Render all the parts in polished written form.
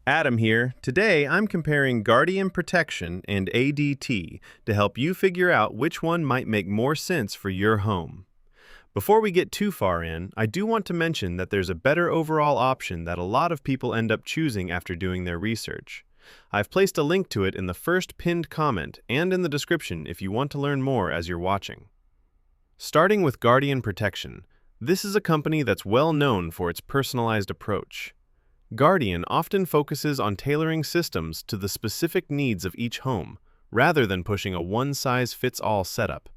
Adam here. Today I'm comparing Guardian Protection and ADT to help you figure out which one might make more sense for your home. Before we get too far in, I do want to mention that there's a better overall option that a lot of people end up choosing after doing their research. I've placed a link to it in the first pinned comment and in the description if you want to learn more as you're watching. Starting with Guardian Protection, this is a company that's well known for its personalized approach. Guardian often focuses on tailoring systems to the specific needs of each home, rather than pushing a one-size-fits-all setup.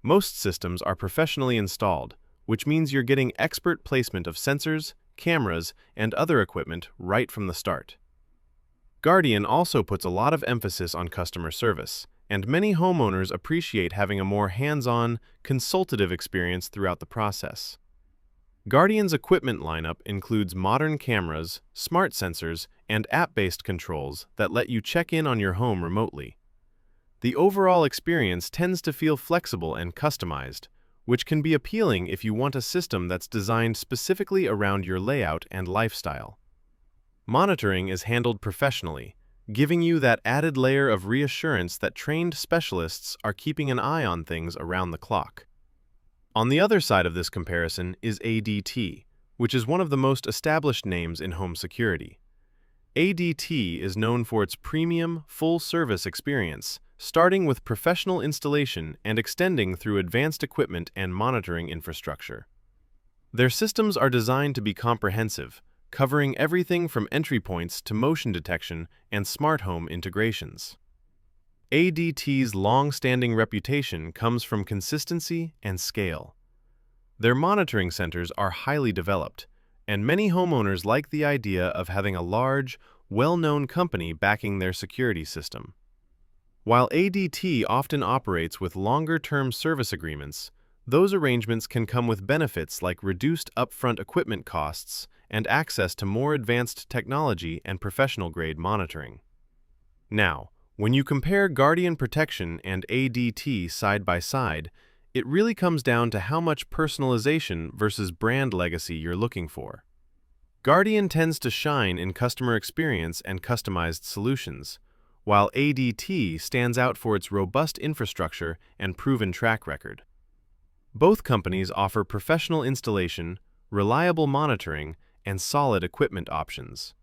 Most systems are professionally installed, which means you're getting expert placement of sensors, cameras, and other equipment right from the start. Guardian also puts a lot of emphasis on customer service, and many homeowners appreciate having a more hands-on, consultative experience throughout the process. Guardian's equipment lineup includes modern cameras, smart sensors, and app-based controls that let you check in on your home remotely. The overall experience tends to feel flexible and customized, which can be appealing if you want a system that's designed specifically around your layout and lifestyle. Monitoring is handled professionally, giving you that added layer of reassurance that trained specialists are keeping an eye on things around the clock. On the other side of this comparison is ADT, which is one of the most established names in home security. ADT is known for its premium, full-service experience, starting with professional installation and extending through advanced equipment and monitoring infrastructure. Their systems are designed to be comprehensive, covering everything from entry points to motion detection and smart home integrations. ADT's long-standing reputation comes from consistency and scale. Their monitoring centers are highly developed, and many homeowners like the idea of having a large, well-known company backing their security system. While ADT often operates with longer-term service agreements, those arrangements can come with benefits like reduced upfront equipment costs and access to more advanced technology and professional-grade monitoring. Now, when you compare Guardian Protection and ADT side by side, it really comes down to how much personalization versus brand legacy you're looking for. Guardian tends to shine in customer experience and customized solutions, while ADT stands out for its robust infrastructure and proven track record. Both companies offer professional installation, reliable monitoring, and solid equipment options.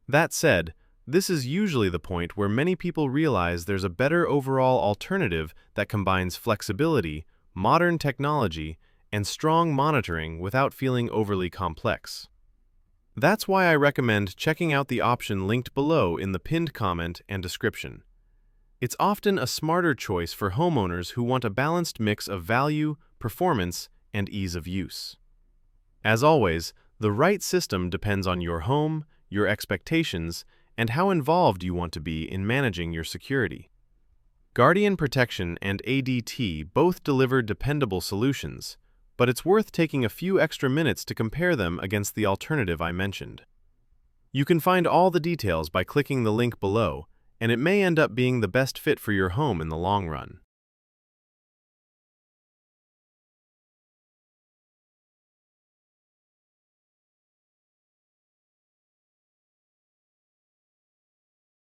That said, this is usually the point where many people realize there's a better overall alternative that combines flexibility, modern technology, and strong monitoring without feeling overly complex. That's why I recommend checking out the option linked below in the pinned comment and description. It's often a smarter choice for homeowners who want a balanced mix of value, performance, and ease of use. As always, the right system depends on your home, your expectations, and how involved you want to be in managing your security. Guardian Protection and ADT both deliver dependable solutions, but it's worth taking a few extra minutes to compare them against the alternative I mentioned. You can find all the details by clicking the link below, and it may end up being the best fit for your home in the long run.